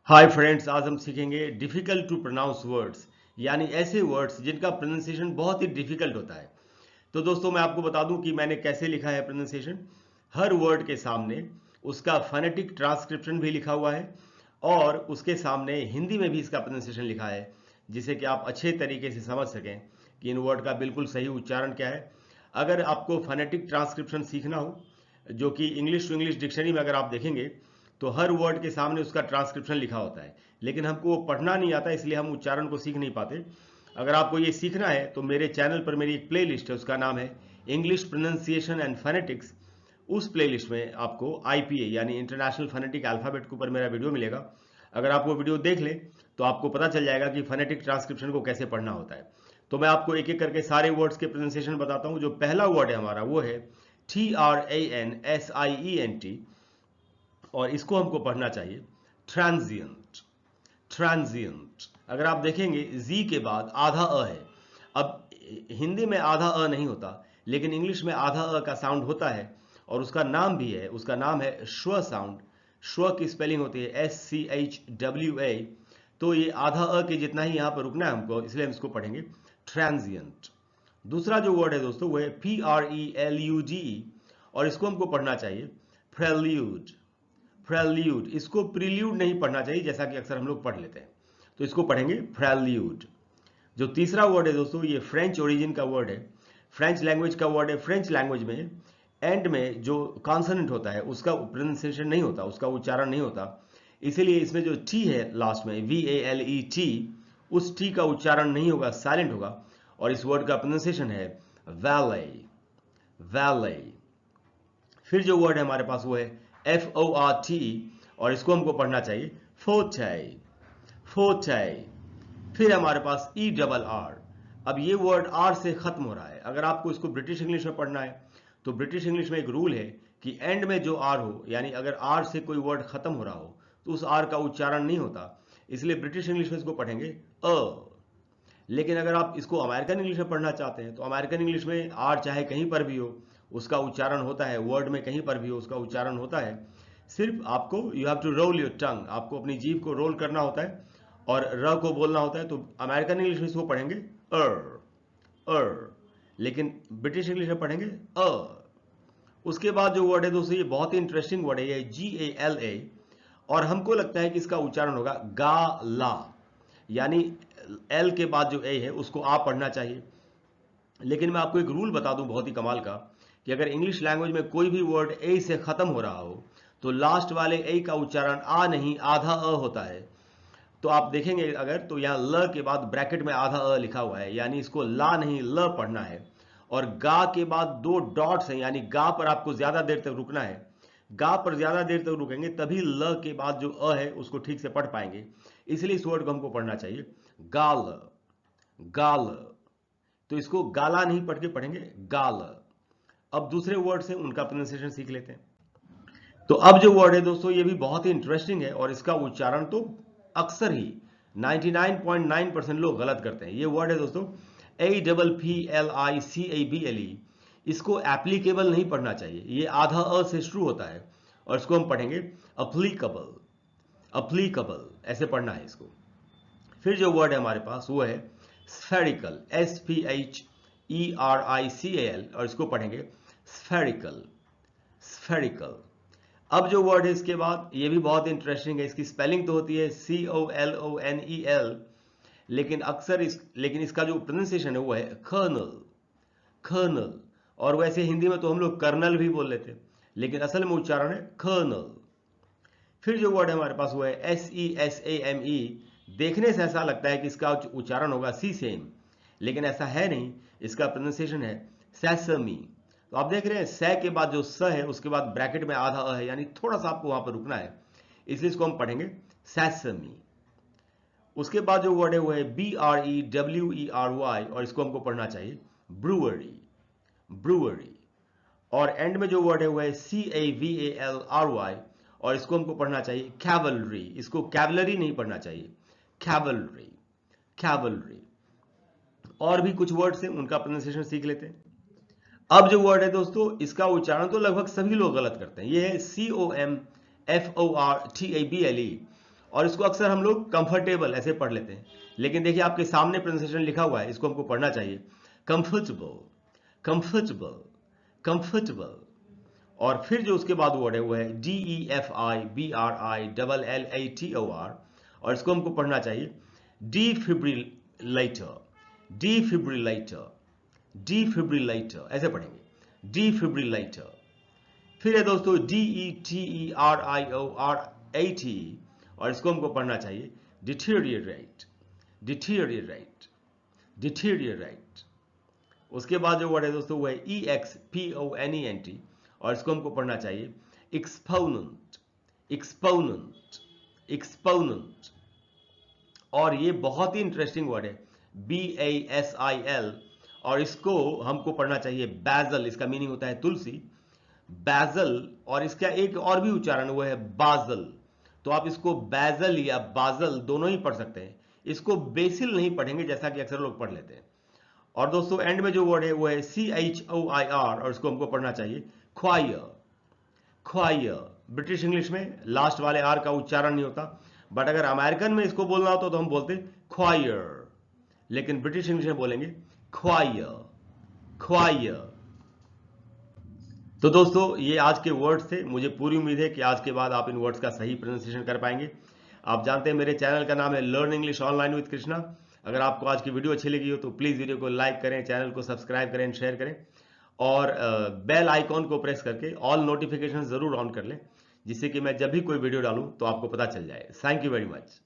Hi friends, आज हम सीखेंगे डिफिकल्ट टू प्रोनाउंस वर्ड्स, यानी ऐसे वर्ड्स जिनका प्रोनाउंसिएशन बहुत ही डिफिकल्ट होता है। तो दोस्तों, मैं आपको बता दूं कि मैंने कैसे लिखा है प्रोनाउंसिएशन। हर वर्ड के सामने उसका फोनेटिक ट्रांसक्रिप्शन भी लिखा हुआ है और उसके सामने हिंदी में भी इसका प्रोनाउंसिएशन लिखा है, जिससे कि आप अच्छे तरीके से समझ सकें कि इन वर्ड का बिल्कुल सही उच्चारण क्या है। अगर आपको फोनेटिक ट्रांसक्रिप्शन सीखना हो, जो कि इंग्लिश टू इंग्लिश डिक्शनरी में अगर आप देखेंगे तो हर वर्ड के सामने उसका ट्रांसक्रिप्शन लिखा होता है, लेकिन हमको वो पढ़ना नहीं आता, इसलिए हम उच्चारण को सीख नहीं पाते। अगर आपको ये सीखना है तो मेरे चैनल पर मेरी एक प्लेलिस्ट है, उसका नाम है इंग्लिश प्रोनाउंसिएशन एंड फोनेटिक्स। उस प्लेलिस्ट में आपको आईपीए यानी इंटरनेशनल फोनेटिक अल्फाबेट के ऊपर मेरा वीडियो मिलेगा। अगर आप वो वीडियो देख ले तो आपको पता चल जाएगा कि फोनेटिक ट्रांसक्रिप्शन को कैसे पढ़ना होता है। तो मैं आपको एक एक करके सारे वर्ड्स के प्रोनाउंसिएशन बताता हूँ। जो पहला वर्ड है हमारा वो है TRANSIENT, और इसको हमको पढ़ना चाहिए ट्रांजिएंट। ट्रांजिएंट। अगर आप देखेंगे जी के बाद आधा अ है। अब हिंदी में आधा अ नहीं होता, लेकिन इंग्लिश में आधा अ का साउंड होता है और उसका नाम भी है, उसका नाम है श्व साउंड। श्व की स्पेलिंग होती है SCHWA। तो ये आधा अ के जितना ही यहाँ पर रुकना है हमको, इसलिए हम इसको पढ़ेंगे ट्रांजिएंट। दूसरा जो वर्ड है दोस्तों वो है PRELUGE, और इसको हमको पढ़ना चाहिए प्रेल्यूड। प्रेल्यूड। इसको प्रील्यूड नहीं पढ़ना चाहिए जैसा कि अक्सर हम लोग पढ़ लेते हैं, तो इसको पढ़ेंगे प्रेल्यूड। जो तीसरा वर्ड है दोस्तों, ये फ्रेंच ओरिजिन का वर्ड है, फ्रेंच लैंग्वेज का वर्ड है। फ्रेंच लैंग्वेज में एंड में जो कॉन्सोनेंट होता है उसका प्रोनाउंसिएशन नहीं होता, उसका उच्चारण नहीं होता, इसीलिए इसमें जो टी है लास्ट में VALET, उस टी का उच्चारण नहीं होगा, साइलेंट होगा, और इस वर्ड का प्रोनाउंसिएशन है वैले। वैले। फिर जो वर्ड है हमारे पास वो है FORT, और इसको हमको पढ़ना चाहिए फोर्टे। फोर्टे। फिर हमारे पास ERR। अब ये वर्ड आर से खत्म हो रहा है। अगर आपको इसको ब्रिटिश इंग्लिश में पढ़ना है तो ब्रिटिश इंग्लिश में एक रूल है कि एंड में जो आर हो, यानी अगर आर से कोई वर्ड खत्म हो रहा हो तो उस आर का उच्चारण नहीं होता, इसलिए ब्रिटिश इंग्लिश में इसको पढ़ेंगे अ। लेकिन अगर आप इसको अमेरिकन इंग्लिश में पढ़ना चाहते हैं तो अमेरिकन इंग्लिश में आर चाहे कहीं पर भी हो उसका उच्चारण होता है, वर्ड में कहीं पर भी हो उसका उच्चारण होता है। सिर्फ आपको you have to roll your tongue, आपको अपनी जीभ को रोल करना होता है और र को बोलना होता है। तो अमेरिकन इंग्लिश में इसको पढ़ेंगे अर, लेकिन ब्रिटिश इंग्लिश में पढ़ेंगे अ। उसके बाद जो वर्ड है दोस्तों, ये बहुत ही इंटरेस्टिंग वर्ड है, ये GALA, और हमको लगता है कि इसका उच्चारण होगा गाला, यानी एल के बाद जो ए है उसको आप पढ़ना चाहिए। लेकिन मैं आपको एक रूल बता दूं बहुत ही कमाल का, कि अगर इंग्लिश लैंग्वेज में कोई भी वर्ड ए से खत्म हो रहा हो तो लास्ट वाले ए का उच्चारण आ नहीं, आधा अ होता है। तो आप देखेंगे अगर, तो यहाँ ल के बाद ब्रैकेट में आधा अ लिखा हुआ है, यानी इसको ला नहीं ल पढ़ना है। और गा के बाद दो डॉट्स हैं, यानी गा पर आपको ज्यादा देर तक रुकना है। गा पर ज्यादा देर तक रुकेंगे तभी ल के बाद जो अ है उसको ठीक से पढ़ पाएंगे, इसलिए इस वर्ड को हमको पढ़ना चाहिए गाल। गाल। तो इसको गाला नहीं पढ़ के पढ़ेंगे गाल। अब दूसरे वर्ड से उनका प्रोनाउंसिएशन सीख लेते हैं। तो अब जो वर्ड है दोस्तों, ये भी बहुत ही इंटरेस्टिंग है और इसका उच्चारण तो अक्सर ही 99.9% लोग गलत करते हैं। ये वर्ड है दोस्तों APPLICABLE। इसको एप्लीकेबल नहीं पढ़ना चाहिए, ये आधा अ से शुरू होता है और इसको हम पढ़ेंगे अप्लीकेबल। अप्लीकेबल ऐसे पढ़ना है इसको। फिर जो वर्ड है हमारे पास वो है स्फेरिकल, SPHERICAL, और इसको पढ़ेंगे स्फेरिकल। स्फेरिकल। अब जो वर्ड है इसके बाद, ये भी बहुत इंटरेस्टिंग है, इसकी स्पेलिंग तो होती है COLONEL, लेकिन इसका जो प्रोनाउंसिएशन है वो है कर्नल। कर्नल। और वैसे हिंदी में तो हम लोग कर्नल भी बोल लेते हैं, लेकिन असल में उच्चारण है कर्नल। फिर जो वर्ड है हमारे पास वो है SESAME। देखने से ऐसा लगता है कि इसका उच्चारण होगा सी सेम, लेकिन ऐसा है नहीं, इसका प्रोनाउंसिएशन है सेसमी। तो आप देख रहे हैं सै के बाद जो स है उसके बाद ब्रैकेट में आधा अ है, यानी थोड़ा सा आपको वहां पर रुकना है, इसलिए इसको हम पढ़ेंगे सेसमी। उसके बाद जो वर्ड है वो है BREWERY, और इसको हमको पढ़ना चाहिए ब्रूअरी। ब्रूअरी। और एंड में जो वर्ड है वो है CAVALRY, और इसको हमको पढ़ना चाहिए कैवलरी। इसको कैवलरी नहीं पढ़ना चाहिए, कैवलरी। कैवलरी। और भी कुछ वर्ड्स हैं उनका प्रोनाउंसिएशन सीख लेते हैं। अब जो वर्ड है दोस्तों, इसका उच्चारण तो लगभग सभी लोग गलत करते हैं। ये है COMFORTABLE, और इसको अक्सर हम लोग कंफर्टेबल ऐसे पढ़ लेते हैं, लेकिन देखिए आपके सामने प्रोनाउंसिएशन लिखा हुआ है, इसको हमको पढ़ना चाहिए कंफर्टेबल, कंफर्टेबल, कंफर्टेबल। और फिर जो उसके बाद वर्ड है वो है DEFIBRILLATOR, और इसको हमको पढ़ना चाहिए डिफिब्रिलेटर, डिफिब्रिलेटर, डिफिब्रिलेटर, ऐसे पढ़ेंगे डिफिब्रिलेटर। फिर है दोस्तों DETERIORATE, और इसको हमको पढ़ना चाहिए डिटीरियरेट, डिटीरियरेट, डिटीरियरेट। उसके बाद जो वर्ड है दोस्तों वो है EXPONENT, और इसको हमको पढ़ना चाहिए एक्सपोनेंट, एक्सपोनेंट, एक्सपोनेंट। और ये बहुत ही इंटरेस्टिंग वर्ड है BASIL, और इसको हमको पढ़ना चाहिए बैजल, इसका मीनिंग होता है तुलसी, बैजल। और इसका एक और भी उच्चारण वो है बाजल, तो आप इसको बैजल या बाजल दोनों ही पढ़ सकते हैं, इसको बेसिल नहीं पढ़ेंगे जैसा कि अक्सर लोग पढ़ लेते हैं। और दोस्तों एंड में जो वर्ड है वो है CHOIR, और इसको हमको पढ़ना चाहिए ख्वायर, ख्वायर। ब्रिटिश इंग्लिश में लास्ट वाले आर का उच्चारण नहीं होता, बट अगर अमेरिकन में इसको बोलना होता तो हम बोलते ख्वायर, लेकिन ब्रिटिश इंग्लिश में बोलेंगे ख्वायर, ख्वायर। तो दोस्तों ये आज के वर्ड्स थे, मुझे पूरी उम्मीद है कि आज के बाद आप इन वर्ड्स का सही प्रोनाउंसिएशन कर पाएंगे। आप जानते हैं मेरे चैनल का नाम है learn English online with Krishna. अगर आपको आज की वीडियो अच्छी लगी हो तो प्लीज़ वीडियो को लाइक करें, चैनल को सब्सक्राइब करें, शेयर करें, और बेल आइकॉन को प्रेस करके ऑल नोटिफिकेशन ज़रूर ऑन कर लें, जिससे कि मैं जब भी कोई वीडियो डालूं तो आपको पता चल जाए। Thank you very much.